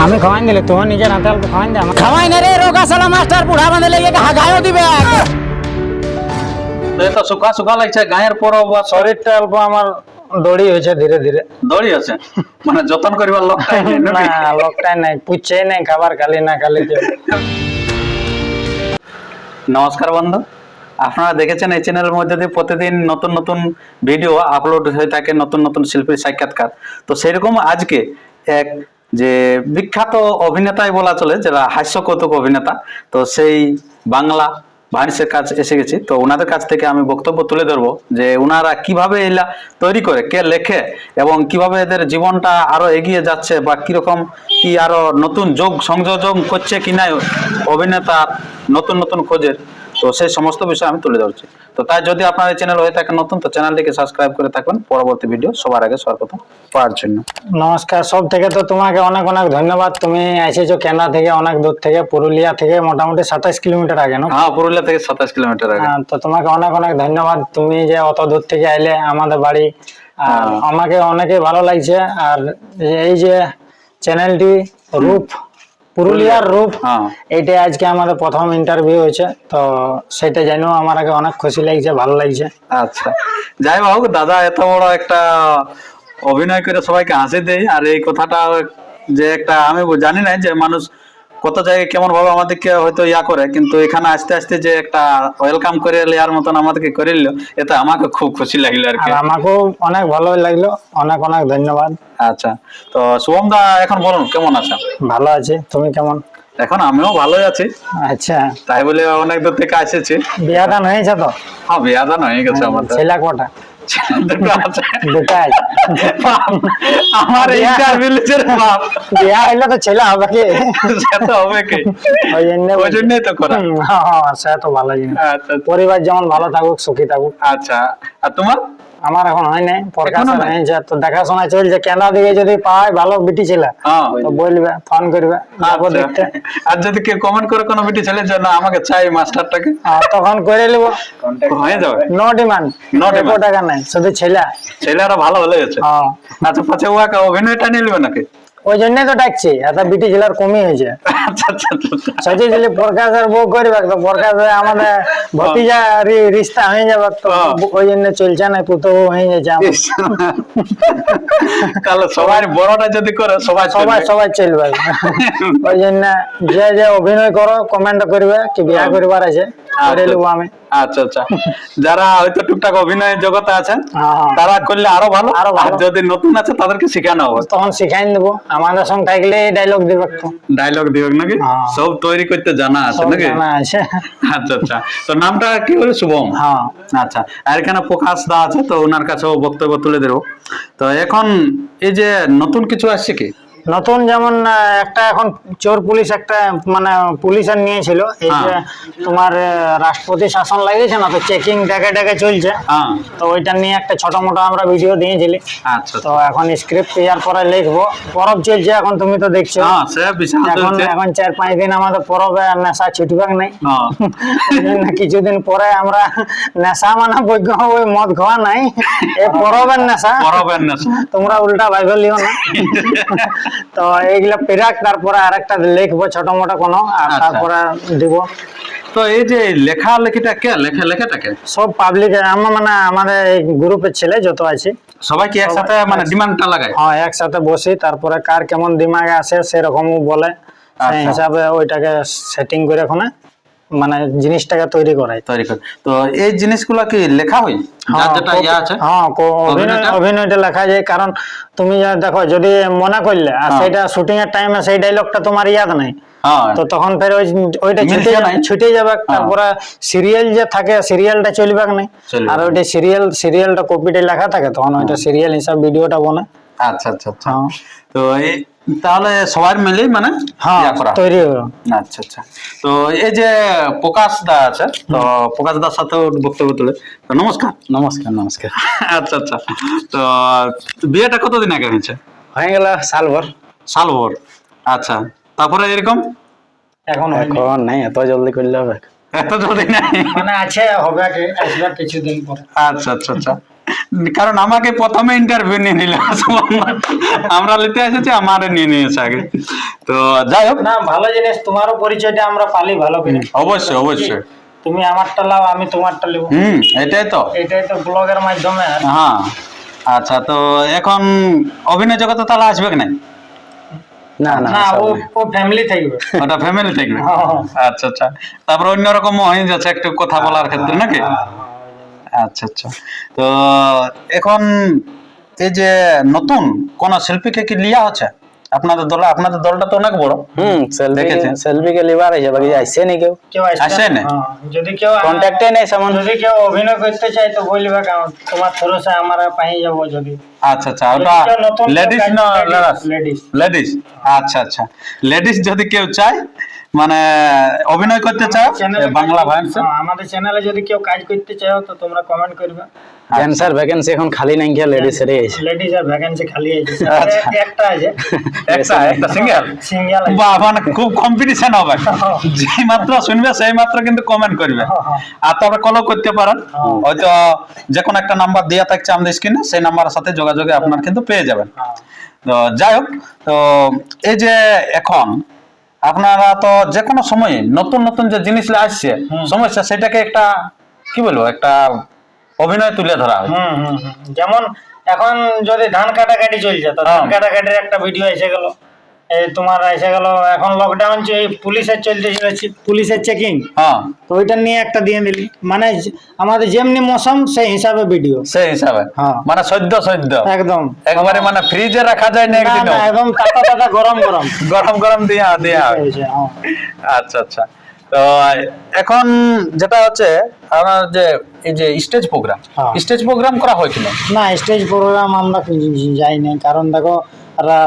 আমি খাওয়াই দিলে তোমার নিজের হাতে অল্প খাওয়াই দে আমার খাওয়াই না রে রোগা সালা মাস্টার বুড়া বাঁধে লেগে গায়েও দিবে তো শুকা শুকা লাগছে গায়ের পর শরীরটা অল্প আমার দড়ি হয়েছে ধীরে ধীরে দড়ি আছে মানে যতন করিবার লোকটাই নেই না নাকি? লোকটাই নাই পুচ্ছে নাই খাবার খালি না খালি নমস্কার বন্ধু, আপনারা দেখেছেন এই চ্যানেলের মধ্যে দিয়ে প্রতিদিন নতুন নতুন ভিডিও আপলোড হয়ে থাকে, নতুন নতুন শিল্পীর সাক্ষাৎকার। তো সেরকম আজকে এক যে বিখ্যাত অভিনেতাই বলা চলে, যারা হাস্যকৌতুক অভিনেতা, তো সেই বাংলা ভার্সের কাছে এসে গেছি। তো ওনাদের কাছ থেকে আমি বক্তব্য তুলে ধরবো যে ওনারা কিভাবে এলা তৈরি করে, কে লেখে এবং কিভাবে এদের জীবনটা আরো এগিয়ে যাচ্ছে বা কিরকম কি আরো নতুন যোগ সংযোজন করছে কিনা অভিনেতা নতুন নতুন খোঁজের, তো সেই সমস্ত বিষয় আমি তুলে ধরছি। তো তাই যদি আপনার এই চ্যানেল হয়ে থাকে নতুন, তো চ্যানেলটিকে সাবস্ক্রাইব করে থাকবেন পরবর্তী ভিডিও সবার আগে সর্বপ্রথম পাওয়ার জন্য। নমস্কার, সব থেকে তো তোমাকে অনেক অনেক ধন্যবাদ। তুমি এসেছো কেন্দ্রা থেকে, অনেক দূর থেকে, পুরুলিয়া থেকে মোটামুটি 27 কিলোমিটার আগে না? হ্যাঁ, পুরুলিয়া থেকে 27 কিলোমিটার আগে। তো তোমাকে অনেক অনেক ধন্যবাদ, তুমি যে অত দূর থেকে আইলে আমাদের বাড়ি। আর আমাকে অনেকে ভালো লাগছে। আর এই যে চ্যানেলটি রূপ, পুরুলিয়ার রূপ, এইটা আজকে আমাদের প্রথম ইন্টারভিউ হয়েছে, তো সেটা জানিও আমার আগে অনেক খুশি লাগছে, ভালো লাগছে। আচ্ছা, যাই হোক, দাদা এত বড় একটা অভিনয় করে সবাইকে হাসি দেয়। আর এই কথাটা যে একটা আমি জানি না যে মানুষ কত জায়গায় কেমন ভাবে আমাদেরকে হয়তো ইয়া করে, কিন্তু এখানে আস্তে আস্তে যে একটা ওয়েলকাম করে লেয়ার মতন আমাদেরকে করে নিল, এটা আমাকে খুব খুশি লাগলো আর কি। আমাকেও অনেক ভালো লাগলো, অনেক অনেক ধন্যবাদ। আচ্ছা, তো শুভম দা এখন বলুন কেমন আছেন? ভালো আছে, তুমি কেমন? এখন আমিও ভালোই আছি। আচ্ছা, তাই বলে অনেক দূর থেকে এসেছি। বিয়া দান হয়েছে তো? হ্যাঁ, বিয়া দান হয়ে গেছে আমাদের। ছেলে কটা? দুটো আছে। দুটাই? আমার ইন্টারভিউ লিখে বাপ বিয়া হইলে তো ছেলে হবে কি? সে তো হবে কি, ওই জন্যই তো করা। সে তো ভালো জিনিস। আচ্ছা পরিবার যেমন ভালো থাকুক, সুখী থাকুক। আচ্ছা, আর তোমার? আমার এখন হয় নাই, প্রকাশন হয়েছে, তো দেখাশোনা চলছে। কেন্দ্রা দিকে যদি পায় ভালো বিটি ছেলে তো বলবে, ফোন করবে, যাবো দেখতে। আর যদি কেউ কমেন্ট করে কোনো বিটি ছেলে যে না আমাকে চাই মাস্টারটাকে, তখন করে নেবো, হয়ে যাবে। নো ডিমান্ড, নো টাকা নাই, শুধু ছেলেরা ভালো হলে গেছে। আচ্ছা, পাছে ওকে অভিনয়টা নিয়ে নেবে নাকি? ওই জন্যই তো ডাকছি, এত বিটি ছেলের কমই হয়েছে। আচ্ছা আচ্ছা সচি ছেলে প্রকাশের বউ করবে, তো প্রকাশে আমাদের ভতিজা রিস্তা হয়ে যাবে, তো ওই জন্য চলছে না, পুতো হয়ে যাচ্ছে। তাহলে সবাই বড়টা যদি করে সবাই সবাই সবাই চলবে। ওই জন্য যে যে অভিনয় করো কমেন্ট করবে কি বিয়া করবার আছে, করে নেবো আমি। আচ্ছা আচ্ছা, যারা হয়তো টুকটাক অভিনয় জগতে আছেন তারা করলে আরো ভালো, আর যদি নতুন আছে তাদেরকে শেখানো হবে, তখন শিখাই দেবো। আমাদের সঙ্গে থাকলে ডায়লগ দিবে, ডায়লগ দিবে নাকি? সব তৈরি করতে জানা আছে নাকি? জানা আছে। আচ্ছা আচ্ছা, তো নামটা কি হলো? শুভম। আচ্ছা, আর এখানে প্রকাশ দা আছে, তো ওনার কাছেও বক্তব্য তুলে দেবো। তো এখন এই যে নতুন কিছু আসছে কি? নতুন যেমন একটা এখন চোর পুলিশ একটা মানে পুলিশের নিয়েছিল, এই যে তোমার রাষ্ট্রপতি শাসন লাগিয়েছে না, তো চেকিং ডেকে ডেকে চলছে, তো ওইটা নিয়ে একটা ছোট মোটো আমরা ভিডিও দিয়েছিলি। আচ্ছা, তো এখন স্ক্রিপ্ট তৈরি করে লিখবো, পরব চলছে এখন, তুমি তো দেখছো। এখন 4-5 দিন আমাদের পরবে নেশা ছুটবে নাই। কিছুদিন পরে আমরা নেশা মানে বৈজ্ঞ ওই মদ খাওয়া নাই, এই পরবের নেশা। তোমরা উল্টা ভাইবে লিও না। তো এইগুলা পেরাক, তারপরে আরেকটা লিখবো ছোট মোটো কোনো, আর তারপরে দিব। তো এই যে লেখালেখিটা কে লেখে? লেখাটাকে সব পাবলিক, আমরা মানে আমাদের এই গ্রুপের ছেলে যত আছে সবাই কি একসাথে মানে ডিমান্ডটা লাগায়? হ্যাঁ, একসাথে বসি, তারপরে কার কেমন দিমাগে আসে সেরকম বলে, সেই হিসাবে ওইটাকে সেটিং করে ওখানে মানে জিনিসটাকে তৈরি করে। তো এই জিনিসগুলো কি লেখা হয়? অভিনয়টা লেখা যায়, কারণ তুমি দেখো যদি মনে করলে আর সেটা শুটিং এর টাইমে সেই ডায়লগটা তোমার ইয়াদ নাই, তো তখন ফের ওইটা ছুটে যাবে। তারপরে সিরিয়াল যে থাকে, সিরিয়ালটা চলবে না, আর ওইটা সিরিয়ালটা কপিটা লেখা থাকে, তখন ওইটা সিরিয়াল হিসাব ভিডিওটা বনে। আচ্ছা আচ্ছা আচ্ছা, তো এই তাহলে সবার মিলে মানে তৈরি হবে। আচ্ছা আচ্ছা, তো এই যে প্রকাশ দা আছে, তো প্রকাশ দার সাথে বক্তব্য তুলে। নমস্কার। নমস্কার। নমস্কার। আচ্ছা আচ্ছা, তো বিয়েটা কতদিন আগে হয়েছে? হয়ে গেল সালভর। আচ্ছা, তারপরে এরকম এখন নাই, এত জলদি করলে হবে? এত জলদি নাই মানে আছে, হবে কি আসবে কিছুদিন পরে। আচ্ছা আচ্ছা আচ্ছা, কারণ আমাকে প্রথমে ইন্টারভিউ নিয়ে নিল, আমরা নিতে এসেছি, আমারে নিয়ে নিয়েছে আগে। তো যাই হোক, না ভালো জিনিস, তোমারও পরিচয়টা আমরা পালি ভালো করে। অবশ্যই অবশ্যই, তুমি আমারটা লাও, আমি তোমারটা নেব। এটাই তো ব্লগের মাধ্যমে। হ্যাঁ। আচ্ছা, তো এখন অভিনয় জগতে তাহলে আসবে কি না? না না, ও ফ্যামিলি থাকবে। ওটা ফ্যামিলি থাকবে। আচ্ছা আচ্ছা, তারপর অন্যরকম হয়ে যাচ্ছে একটু কথা বলার ক্ষেত্রে নাকি? আচ্ছা আচ্ছা, তো এখন এই যে নতুন কোন শিল্পীকে কি লিয়া হচ্ছে আপনাদের দলে? আপনাদের দলটা তো অনেক বড়। সেলফি কে লিবার আছে, বাকি আইছে না কেউ আসে না। যদি কেউ কন্টাক্টে নেই সামন, যদি কেউ অভিনয় করতে চায় তো বলবে, তোমার থ্রুতে আমরা পাই যাব। যদি আচ্ছা আচ্ছা, ওটা লেডিস না? লেডিস। আচ্ছা আচ্ছা, লেডিস যদি কেউ চায় মানে অভিনয় করতে চাও বাংলা ভাষা, আমাদের চ্যানেলে যদি কেউ কাজ করতে চাও তো তোমরা কমেন্ট করবে। ক্যান্সার ভ্যাকেন্সি এখন খালি নাই, কি লেডিস এর আছে? লেডিস এর ভ্যাকেন্সি খালি আছে, একটা আছে, একটা সিঙ্গেল। বাহ, মানে খুব কম্পিটিশন হবে, যেই মাত্র শুনবে সেই মাত্র কিন্তু কমেন্ট করবে। আর তারপরে কলও করতে পারেন, হয়তো যে কোনো একটা নাম্বার দেওয়া থাকছে আমাদের স্ক্রিনে, সেই নাম্বারের সাথে যোগাযোগে আপনার কিন্তু পেয়ে যাবেন। তো যাই হোক, তো এই যে এখন আপনারা তো যে কোনো সময়ে নতুন নতুন যে জিনিস আসছে সমস্যা, সেটাকে একটা কি বলবো, একটা অভিনয় তুলে ধরা হয়। যেমন এখন যদি ধান কাটাকাটি চলছে, তো ধান কাটাকাটির একটা ভিডিও এসে গেল, এই তোমার এসে গেল। এখন লকডাউন পুলিশের চলতেছিল, পুলিশের চেকিং, তো ওইটা নিয়ে একটা দিয়ে দিলি। মানে আমাদের যেমনি মৌসুম সেই হিসাবে ভিডিও, সেই হিসাবে মানে সদ্য একদম একবারে, মানে ফ্রিজে রাখা যায় না একদিন, একদম তাজা তাজা গরম গরম গরম গরম দিয়া দিয়া। আচ্ছা আচ্ছা, তো এখন যেটা হচ্ছে আমার যে এই যে স্টেজ প্রোগ্রাম করা হয় কিনা? না, স্টেজ প্রোগ্রাম আমরা যাই না, কারণ দেখো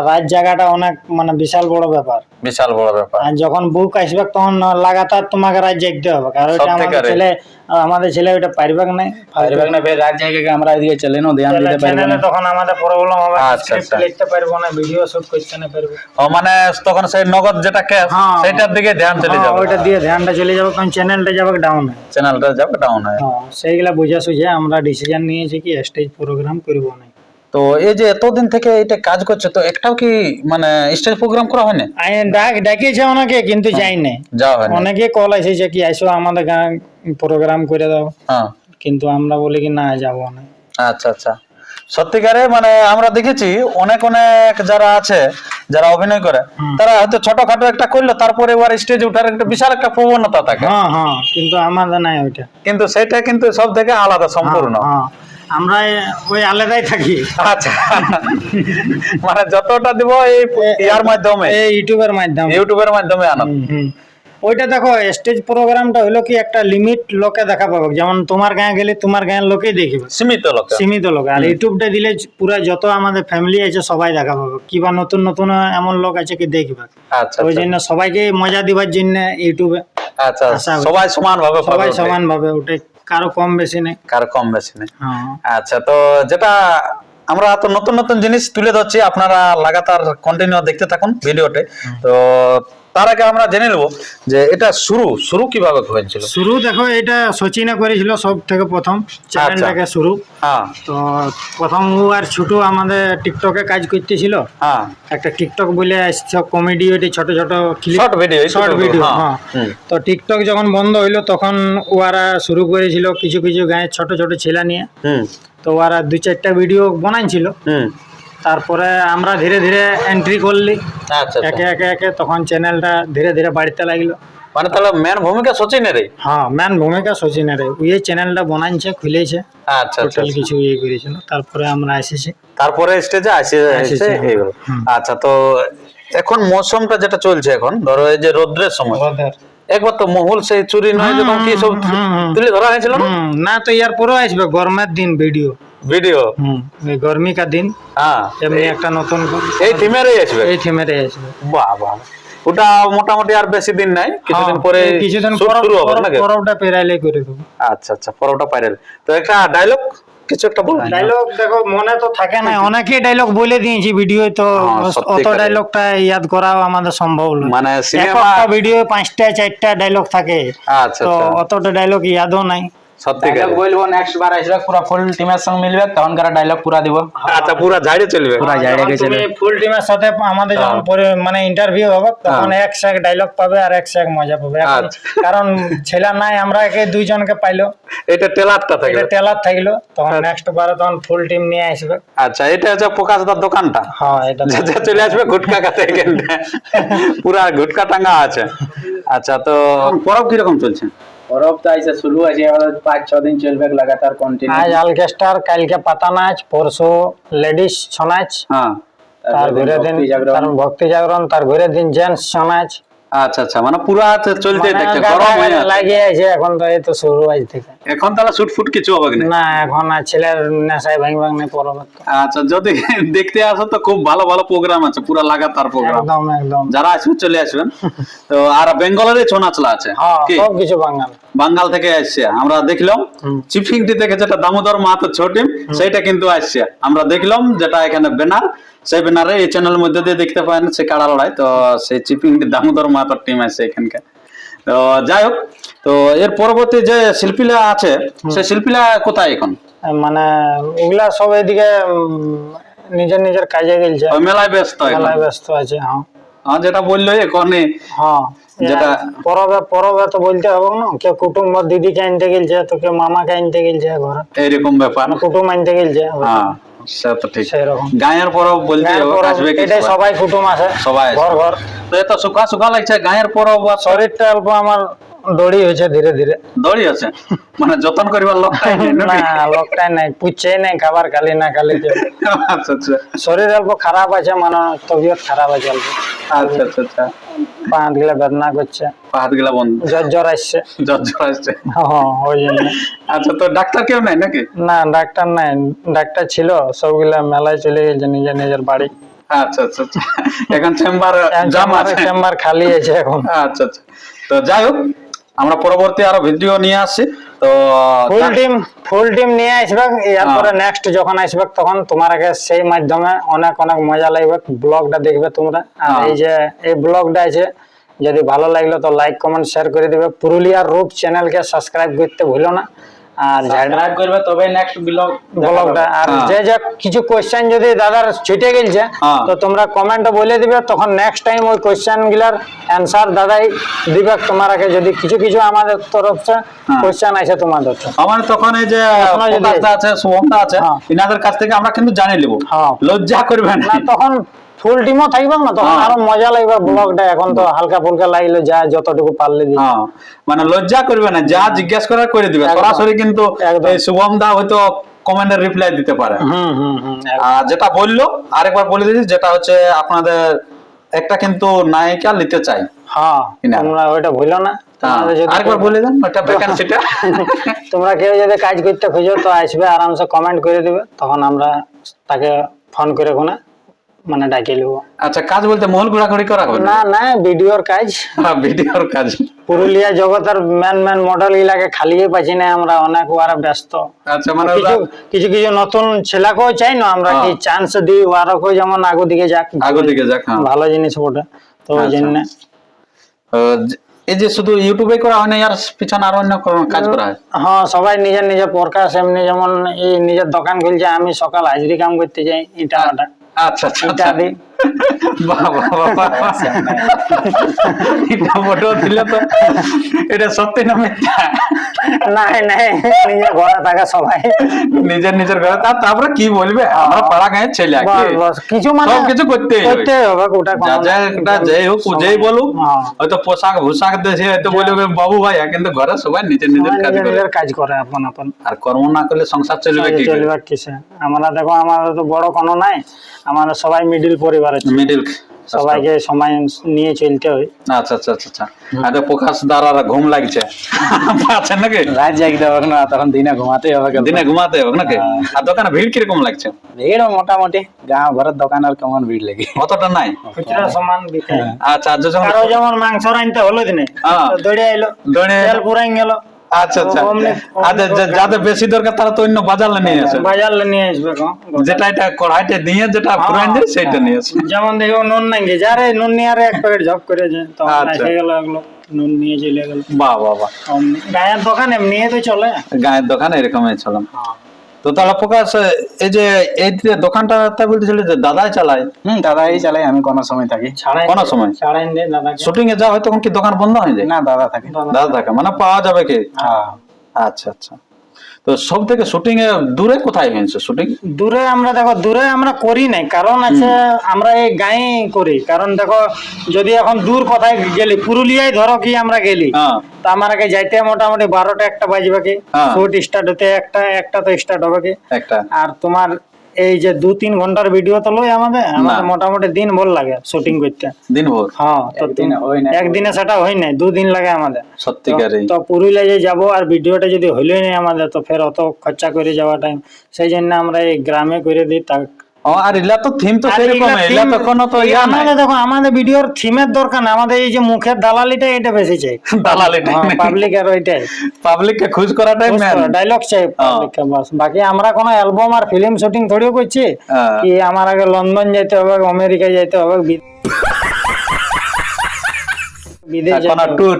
রাত জায়গাটা অনেক মানে বিশাল বড় ব্যাপার। আর যখন বুক আসবে তখন লাগাতার তোমাকে রাত জাগতে হবে, কারণ ওইটা আমাদের ছেলে ওইটা পারবে না, রাত জায়গাকে আমরা এদিকে চলে না ধ্যান দিতে পারবো না, তখন আমাদের প্রবলেম হবে। স্ক্রিপ্ট লিখতে পারবো না, ভিডিও শুট করতে না পারবো। মানে তখন সেই নগদ যেটা ক্যাশ, সেটার দিকে ধ্যান চলে যাবে, ওইটা দিয়ে ধ্যানটা চলে যাবে, কারণ চ্যানেলটা যাবে ডাউন হয়। সেইগুলা বুঝে সুঝে আমরা ডিসিশন নিয়েছি কি স্টেজ প্রোগ্রাম করবো না। তো এই যে এতদিন থেকে এটা কাজ করছে, তো একটাও কি মানে স্টেজ প্রোগ্রাম করা হয় না? ডাকিয়েছে অনেকে, কিন্তু যাই নাই, অনেকে কল এসেছে কি আসো আমাদের গান প্রোগ্রাম করে দাও, কিন্তু আমরা বলি কি না, যাবো না। আচ্ছা আচ্ছা, সত্যিকারে মানে আমরা দেখেছি অনেক যারা আছে, যারা অভিনয় করে, তারা হয়তো ছোটখাটো একটা করলো, তারপরে এবার স্টেজে উঠার একটা বিশাল একটা প্রবণতা থাকে। কিন্তু আমাদের নাই ওইটা, কিন্তু সেটা কিন্তু সব থেকে আলাদা সম্পূর্ণ। আমরা ওই আলাদাই থাকি। আচ্ছা, মানে যতটা দিব এই ইয়ার মাধ্যমে, এই ইউটিউবের মাধ্যমে আনা। ওইটা দেখো, স্টেজ প্রোগ্রামটা হলো কি একটা লিমিট লোকে দেখা পাবে, যেমন তোমার গায়ে গেলে তোমার গায়ের লোকেই দেখবে, সীমিত লোক। আর ইউটিউবটা দিলে পুরো যত আমাদের ফ্যামিলি আছে সবাই দেখা পাবে, কিবা নতুন নতুন এমন লোক আছে কি দেখবে। ওই জন্য সবাইকে মজা দিবার জন্য ইউটিউবে সবাই সমান ভাবে ওটাই, কারো কম বেশি নেই। আচ্ছা, তো যেটা আমরা তো নতুন নতুন জিনিস তুলে ধরছি, আপনারা লাগাতার কন্টিনিউ দেখতে থাকুন ভিডিওতে। তো তার আগে আমরা জেনে নেব যে এটা শুরু কিভাবে হয়েছিল। শুরু দেখো, এটা সচিনে করেছিল সব থেকে প্রথম চ্যানেলটাকে শুরু। তো প্রথম ও আর ছোট আমাদের টিকটকে কাজ করতেছিল, একটা টিকটক বলে কমেডি, ছোট ছোট শর্ট ভিডিও। তো টিকটক যখন বন্ধ হইলো তখন ওরা শুরু করেছিল কিছু কিছু গায়ে ছোট ছোট ছেলে নিয়ে। তো ওরা 2-4টা ভিডিও বানাইছিল, তারপরে আমরা ধীরে ধীরে এন্ট্রি করলি একে একে, তখন চ্যানেলটা ধীরে ধীরে বাড়তে লাগলো। মানে তাহলে মেন ভূমিকা সচিনেরই? মেন ভূমিকা সচিনেরই, ওই চ্যানেলটা বানাইছে, খুলেছে, টোটাল কিছু ইয়ে করেছিল, তারপরে আমরা এসেছি, তারপরে স্টেজে আসছে এইগুলো। আচ্ছা, তো এখন মৌসুমটা যেটা চলছে, এখন ধরো এই যে রোদ্রের সময়, একবার তো মহুল সেই চুরি নয় যখন কি সব তুলে ধরা হয়েছিল না, তো ইয়ার পরেও আসবে গরমের দিন ভিডিও, গরমি কা দিন, এমনি একটা নতুন এই থিমেরই আসবে। বাহ বাহ, ওটা মোটামুটি আর বেশি দিন নাই, কিছুদিন পরে শুরু হবে নাকি? পরবটা পেরাইলে করে দেবো। আচ্ছা আচ্ছা, পরবটা পেরাইলে। তো একটা ডায়লগ কিছু একটা বল। ডায়লগ দেখো মনে তো থাকে না, অনেকেই ডায়লগ বলে দিয়েছি ভিডিও, তো অত ডায়লগটা ইয়াদ করাও আমাদের সম্ভব নয়। মানে সিনেমা ভিডিও 5টা 4টা ডায়লগ থাকে, তো অতটা ডায়লগ ইয়াদও নাই। সত্যি ডায়লগ বলবো, নেক্সট বার আসবে পুরো ফুল টিমের সঙ্গে মিলবে, তখনকার ডায়লগ পুরা দিব। আচ্ছা পুরা ঝাড়ে চলবে। পুরা জায়গা যখন তুমি ফুল টিমের সাথে আমাদের যখন মানে ইন্টারভিউ হবে তখন একশো এক ডায়লগ পাবে আর একশো এক মজা পাবে এখন আচ্ছা। কারণ ছেলে নাই, আমরা একে দুইজনকে পাইলো, এটা টেলারটা থাকে। এটা টেলার থাকলো, তখন নেক্সট বারে তখন ফুল টিম নিয়ে আসবে। আচ্ছা এটা হচ্ছে প্রকাশদার দোকানটা, হ্যাঁ এটা যা চলে আসবে গুটকা খাতে এখানটা পুরা গুটকা টাঙ্গা আছে। আচ্ছা তো পরব কিরকম চলছে? পরব তো আইসে শুরু আছে, এবার 5-6 দিন চলবে লাগাতার কন্টিনিউ। আজ অর্কেস্ট্রার, কালকে পাতা নাচ, পরশু লেডিস ছৌ নাচ, হ্যাঁ তার ঘুরে দিন তার ভক্তি জাগরণ, তার ঘুরে দিন জেন্টস ছৌ নাচ। আচ্ছা আচ্ছা মানে পুরা চলতে মানে থাকছে, গায়ে গরম হয়ে আছে। লাগিয়ে আছে এখন, তো এই তো শুরু আজ থেকে। এখন তাহলে শুটফুট কিছু হবে না? না এখন আর ছেলের নেশায় ভাঙ ভাঙ নেই পরব। আচ্ছা যদি দেখতে আসো তো খুব ভালো ভালো প্রোগ্রাম আছে, পুরা লাগাতার প্রোগ্রাম, একদম একদম। যারা আসবে চলে আসবেন। তো আর বেঙ্গলের ছৌ নাচলা আছে হ্যাঁ কি? সব কিছু বাঙাল। বাঙ্গাল থেকে আসছে, আমরা দেখলাম চিফিংটি থেকে যেটা দামোদর মাহাতো ছোট টিম সেটা কিন্তু আসছে, আমরা দেখলাম যেটা এখানে ব্যানার, সেই ব্যানারে এই চ্যানেলের মধ্যে দিয়ে দেখতে পারেন সে কাড়া লড়াই, তো সেই চিফিংটি দামোদর মাহাতোর টিম আসছে এখানকার। তো যাই হোক, তো এর পরবর্তী যে শিল্পীরা আছে সেই শিল্পীরা কোথায় এখন? মানে ওগুলা সব এদিকে নিজের নিজের কাজে গেলছে, ওই মেলায় ব্যস্ত এখন। মেলায় ব্যস্ত আছে। হ্যাঁ হ্যাঁ যেটা বললো এখনই, হ্যাঁ যেটা পরবে পরবে তো বলতে হবে না, কেউ কুটুম্ব দিদিকে আনতে গেলছে, তো কেউ মামাকে আনতে গেলছে ঘরে, এইরকম ব্যাপার। মানে কুটুম আনতে গেলছে। হ্যাঁ সে তো ঠিক। সেরকম গায়ের পরব বলতে গায়ের হবে, পরব, আসবে কি এটাই সবাই কুটুম আছে সবাই ঘর ঘর। তো এত সুখা সুখা লাগছে গায়ের পরব, আর শরীরটা অল্প আমার দড়ি হয়েছে ধীরে ধীরে। দড়ি আছে মানে যতন করিবার লোক না লোকটাই নাই, পুচ্ছে নাই, খাবার খালি না খালি কেউ। আচ্ছা আচ্ছা শরীর অল্প খারাপ আছে, মানে তবিয়ত খারাপ আছে অল্প, আচ্ছা আচ্ছা আচ্ছা পা হাত গুলা বেদনা করছে, হাত গেলা বন্ধ, জ্বর জ্বর আসছে। জ্বর জ্বর আসছে। হ্যাঁ ওই জন্য। আচ্ছা তো ডাক্তার কেউ নাই নাকি? না ডাক্তার নাই, ডাক্তার ছিল সবগুলা মেলায় চলে গেছে নিজের নিজের বাড়ি। আচ্ছা আচ্ছা আচ্ছা এখন চেম্বার জাম আছে, চেম্বার খালি আছে এখন। আচ্ছা আচ্ছা তো যাই হোক, আমরা পরবর্তী আরো ভিডিও নিয়ে আসছি। তো ফুল টিম নিয়ে আসবে, এরপরে নেক্সট যখন আসবে তখন তোমাকে সেই মাধ্যমে অনেক অনেক মজা লাগবে, ব্লগটা দেখবে তোমরা। আর এই যে এই ব্লগটা আছে, যদি ভালো লাগলো তো লাইক কমেন্ট শেয়ার করে দিবে। পুরুলিয়ার রূপ চ্যানেলকে সাবস্ক্রাইব করতে ভুলো না, আর সাবস্ক্রাইব করবে তবে নেক্সট ব্লগটা। আর যে যে কিছু কোশ্চেন যদি দাদার ছুটে গেছে তো তোমরা কমেন্টে বলে দিবে, তখন নেক্সট টাইম ওই কোশ্চেন গুলার অ্যান্সার দাদাই দিবে তোমাকে। যদি কিছু কিছু আমাদের তরফ থেকে কোশ্চেন আছে তোমাদের, আমার তখন এই যে প্রকাশদা আছে, শুভমদা আছে, ইনাদের কাছ থেকে আমরা কিন্তু জানিয়ে নেব, লজ্জা করবেন না। তখন ফুল টিমও থাকবে না, তখন আরো মজা লাগবে ব্লগটা। এখন তো হালকা ফুলকা লাগলো, যা যতটুকু পারলে দিবে। মানে লজ্জা করবে না, যা জিজ্ঞেস করার করে দিবে সরাসরি। কিন্তু এই শুভমদা হয়তো কমেন্টের রিপ্লাই দিতে পারে। আর যেটা বললো আরেকবার বলে দিচ্ছি, যেটা হচ্ছে আপনাদের একটা কিন্তু নায়িকা নিতে চাই। হ্যাঁ তোমরা ওইটা ভুলো না, আরেকবার বলে দেন ওটা ভ্যাকেন্সিটা। তোমরা কেউ যদি কাজ করতে খুঁজো তো আসবে, আরামসে কমেন্ট করে দিবে, তখন আমরা তাকে ফোন করে কোনা মানে ডাকি নেবো। আচ্ছা কাজ বলতে মহল ঘোরাঘুরি করা হবে না? না ভিডিওর কাজ। ভিডিওর কাজ। পুরুলিয়া জগতের ম্যান মডেল ইলাকে খালিয়ে পাচ্ছি না আমরা, অনেক ওরা ব্যস্ত। আচ্ছা মানে কিছু কিছু নতুন ছেলেকেও চাই না আমরা, কি চান্স দিই ওরাকেও, যেমন আগো দিকে যাক, ভালো জিনিস বটে। তো ওই জন্য এই যে শুধু ইউটিউবে করা হয় না, আর পিছনে আরো অন্য কাজ করা হয়? হ্যাঁ সবাই নিজের নিজের প্রকাশ, এমনি যেমন এই নিজের দোকান খুলছে, আমি সকাল হাজরি কাম করতে যাই ইটা আটা। আচ্ছা আচ্ছা ইত্যাদি। এটা সত্যি না মিথ্যা? নাই নাই, নিজের ঘরে থাকা সবাই নিজের নিজের ঘরে, তারপরে কি বলবে, আমরা পাড়া গাঁয়ের ছেলে, কিছু মানে সবকিছু করতে হবে। যাই হোক যেই বলুক, হয়তো পোশাক ভূষাক দেশে হয়তো বলবে বাবু ভাই, কিন্তু ঘরে সবাই নিজের নিজের কাজ করে আপন আপন। আর কর্ম না করলে সংসার চলবে কি? চলবে কিসে? আমরা দেখো, আমাদের তো বড় কোনো নাই, আমরা সবাই মিডিল পরিবার আছে, মিডিল, সবাইকে সময় নিয়ে চলতে হয়। আচ্ছা আচ্ছা আচ্ছা। আর প্রকাশ দ্বারা ঘুম লাগছে আছে নাকি? রাত জাগতে হবে না, তখন দিনে ঘুমাতে হবে। দিনে ঘুমাতে হবে নাকি? আর দোকানে ভিড় কিরকম লাগছে? ভিড় মোটামুটি গাঁ ঘরের দোকান আর কেমন ভিড় লাগে, অতটা নাই, খুচরা সমান বিক্রি। আচ্ছা আরো যেমন মাংস রাইনতে হলো দিনে দৌড়ে আইলো, তেল পুরাই গেল। আচ্ছা আচ্ছা। যাদের বেশি দরকার তারা তো অন্য বাজারে নিয়ে আসে, বাজারে নিয়ে আসবে, যেটা এটা কড়াইতে দিয়ে যেটা পুরাই যায় সেটা নিয়ে আসে। যেমন দেখো নুন নাই, যারে নুন নিয়ে আর এক প্যাকেট ঝপ করে যায়, তো এসে গেল এগুলো। নুন নিয়ে চলে গেল। বাহ বাহ বাহ, গায়ের দোকান এমনি তো চলে। গায়ের দোকান এরকমই চলাম। তো তাহলে প্রকাশ, এই যে দোকানটা বলতেছিল যে দাদাই চালায়? দাদাই চালাই, আমি কোনো সময় থাকি। কোন সময় ছাড়াই দেয় দাদাকে। শুটিং এ যাওয়া হয় তখন কি দোকান বন্ধ হয়ে যায়? না, দাদা থাকে। দাদা থাকে, মানে পাওয়া যাবে কি? হ্যাঁ। আচ্ছা আচ্ছা। তো সব থেকে শুটিং এ দূরে কোথায় হয়েছে শুটিং? দূরে আমরা দেখো, দূরে আমরা করি নাই, কারণ আছে আমরা এই গায়ে করি। কারণ দেখো, যদি এখন দূর কোথায় গেলি, পুরুলিয়ায় ধরো কি আমরা গেলি, হ্যাঁ তো আমার আগে যাইতে মোটামুটি 12টা 1টা বাজবে কি, হ্যাঁ। শুট স্টার্ট হতে একটা তো স্টার্ট হবে কি। একটা আর তোমার এই যে 2-3 ঘন্টার ভিডিও তো লই আমাদের মোটামুটি দিন ভর লাগে শুটিং করতে। দিনভর? হ্যাঁ, তো একদিনে হয় না। একদিনে সেটা হয় নাই, 2 দিন লাগে আমাদের। সত্যিকারই। তো পুরুলিয়া যে যাবো আর ভিডিওটা যদি হইলই নাই আমাদের, তো ফের অত খরচা করে যাওয়া টাইম, সেই জন্য আমরা এই গ্রামে করে দিই। আর এলা তো থিম তো সেরকম, এলা তো কোনো তো ইয়া নাই। আমাদের দেখো, আমাদের ভিডিওর থিমের দরকার না, আমাদের এই যে মুখের দালালিটা এটা বেশি চাই। দালালিটা পাবলিক আর ওইটাই, পাবলিক কে খুশ করাটাই মেন। ডায়লগ চাই পাবলিককে, বাস। বাকি আমরা কোনো অ্যালবাম আর ফিল্ম শুটিং থোড়িও করছি কি আমার আগে লন্ডন যাইতে হবে, আমেরিকা যাইতে হবে, বিদেশ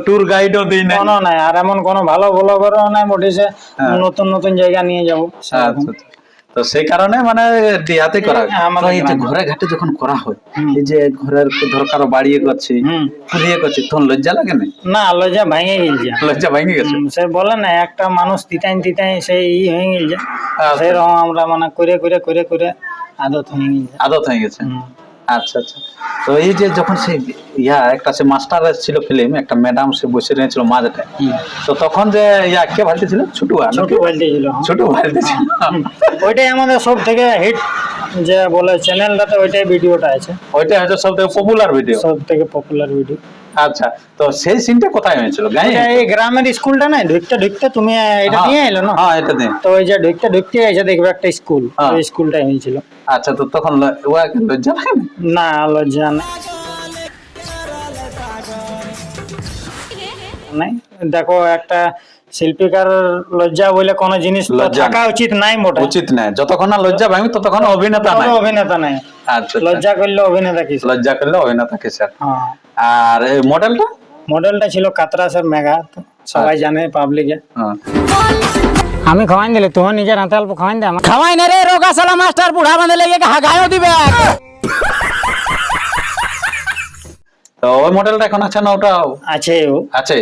ট্যুর গাইডও দিই না, কোনো নাই। আর এমন কোনো ভালো ব্লগারও নাই মোটিসে নতুন নতুন জায়গা নিয়ে যাবো। তো সেই কারণে মানে দিয়াতে করা হয়। আমাদের তো এই যে ঘরে ঘাটে যখন করা হয়, এই যে ঘরের দরকার বাড়িয়ে করছি, ফুলিয়ে করছি, তখন লজ্জা লাগে না? না, লজ্জা ভেঙে গেছে। লজ্জা ভেঙে গেছে? সে বলে না, একটা মানুষ তিতাই সেই হয়ে গেছে, সেরকম আমরা মানে করে করে করে করে আদত হয়ে গেছে। আদত হয়ে গেছে। আচ্ছা আচ্ছা। তো এই যে যখন সেই একটা সে মাস্টার ছিল ফিল্ম, একটা ম্যাডাম সে বসে রয়েছিল মাঝেটা, তো তখন যে কে ভালতে ছিল? ছোট বলতে ছিল, ছোট ভালতে ছিল। ওইটাই আমাদের সব থেকে হিট যে বলে চ্যানেলটাতে, ওইটাই ভিডিওটা আছে। ওইটাই হচ্ছে সব থেকে পপুলার ভিডিও। সব থেকে পপুলার ভিডিও। আচ্ছা, তো সেই সিনটা কোথায় হয়েছিল? এই গ্রামের স্কুলটা নাই, ঢুকতে তুমি এটা নিয়ে এলো না? হ্যাঁ, এটা দিয়ে। তো ওই যে ঢুকতে এসে দেখবে একটা স্কুল, ওই স্কুলটাই হয়েছিল। আচ্ছা, তো তখন লজ্জা লাগে না? লজ্জা নাই। দেখো, একটা শিল্পীকার লজ্জা বলে কোন জিনিস থাকা উচিত নাই, মোটা উচিত নাই। যতক্ষণ না লজ্জা ভাঙি ততক্ষণ অভিনেতা নাই। অভিনেতা নাই। আচ্ছা, লজ্জা করলে অভিনেতা কি? লজ্জা করলে অভিনেতা কি স্যার? আর এই মডেলটা ছিল কাতরাসের মেঘা, সবাই জানে পাবলিকে। আমি খাওয়াই দিলে তোমার নিজের হাতে অল্প খাওয়াই দে। খাওয়াই না রে, রোগাশালা মাস্টার বুড়া বাঁধে লেগে গায়ও দিবে। তো ওই মডেলটা এখন আছে না? ওটা আছে, আছে,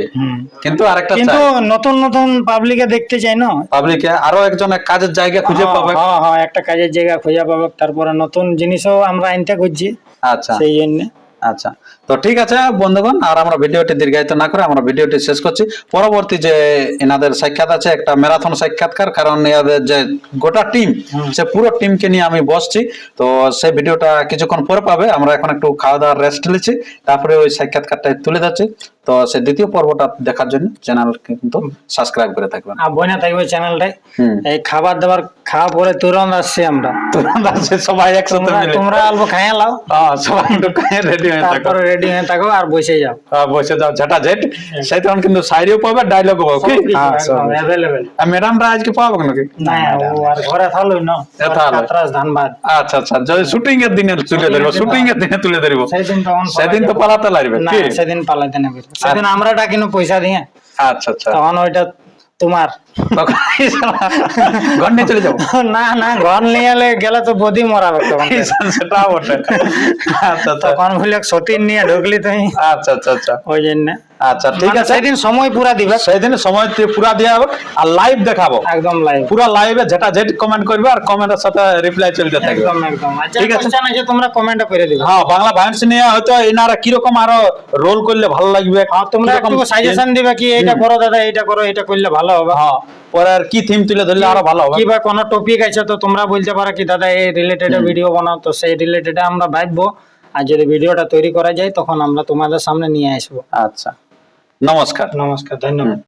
কিন্তু আরেকটা কিন্তু নতুন নতুন পাবলিকে দেখতে চাই না, পাবলিকে আরো একজন কাজের জায়গা খুঁজে পাবে। হ্যাঁ, একটা কাজের জায়গা খুঁজে পাবে, তারপরে নতুন জিনিসও আমরা আনতে খুঁজছি। আচ্ছা, সেই জন্য। আচ্ছা, তো ঠিক আছে বন্ধুগণ, আর আমরা ভিডিওটি দীর্ঘায়িত না করে আমরা ভিডিওটি শেষ করছি। পরবর্তী যে এনাদের সাক্ষাৎ আছে, একটা ম্যারাথন সাক্ষাৎকার, কারণ এদের যে গোটা টিম, সে পুরো টিমকে নিয়ে আমি বসছি। তো সেই ভিডিওটা কিছুক্ষণ পরে পাবে। আমরা এখন একটু খাওয়া দাওয়ার রেস্ট নিচ্ছি, তারপরে ওই সাক্ষাৎকারটা তুলে যাচ্ছি। তো সেই দ্বিতীয় পর্বটা দেখার জন্য চ্যানেল কিন্তু সাবস্ক্রাইব করে থাকবেন, বনে থাকবে চ্যানেলটাই। এই খাবার দাবার খাওয়া পরে তুরন্ত আসছি আমরা, সবাই একসাথে মিলে। তোমরা অল্প খাইয়ে লাও, সবাই একটু খাইয়ে রেডি হয়ে থাকো, তারপরে রেডি হয়ে থাকো আর বসে যাও। বসে যাও ঝাটা ঝেট। সেই তখন কিন্তু সাইডেও পাবে, ডায়লগও পাবে। অ্যাভেলেবেল। ম্যাডামরা আজকে পাবো নাকি? না, ও আর ঘরে থাকলো না, কাতরাস ধানবাদ। আচ্ছা আচ্ছা, যদি শুটিং এর দিনে তুলে ধরবো, শুটিং এর দিনে তুলে ধরবো, সেদিন তো পালাতে লাগবে। সেদিন পালাতে নেবে, সেদিন আমরা ডাকিনো পয়সা দিয়ে। আচ্ছা আচ্ছা, তখন ওইটা তোমার ঘর নিয়ে চলে যাবো। না, ঘর নিয়ে গেলে তো বদি মরাবে তখন। সেটা বটে। আচ্ছা, তখন বলে সতীন নিয়ে ঢুকলি তুই। আচ্ছা আচ্ছা আচ্ছা, ওই জন্য। আচ্ছা, ঠিক আছে। সেদিন সময় পুরা দিবে, সেদিন সময় পুরা দেওয়া হবে, আর লাইভ দেখাবো, একদম লাইভ, পুরা লাইভে যেটা যেট কমেন্ট করবে, আর কমেন্টের সাথে রিপ্লাই চলতে থাকবে। একদম। ঠিক আছে, তোমরা কমেন্ট করে দিবে। হ্যাঁ, বাংলা ভাইন্স নিয়ে হয়তো এনারা কিরকম আরো রোল করলে ভালো লাগবে, তোমরা একটু সাজেশন দিবে কি এইটা করো দাদা, এইটা করো, এটা করলে ভালো হবে। হ্যাঁ, পরে আর কি থিম তুলে ধরলে আরো ভালো হবে, কিবা কোনো টপিক আছে তো তোমরা বলতে পারো কি দাদা এই রিলেটেড ভিডিও বানাও, তো সেই রিলেটেড আমরা ভাববো। আর যদি ভিডিওটা তৈরি করা যায় তখন আমরা তোমাদের সামনে নিয়ে আসবো। আচ্ছা, নমস্কার। নমস্কার, ধন্যবাদ।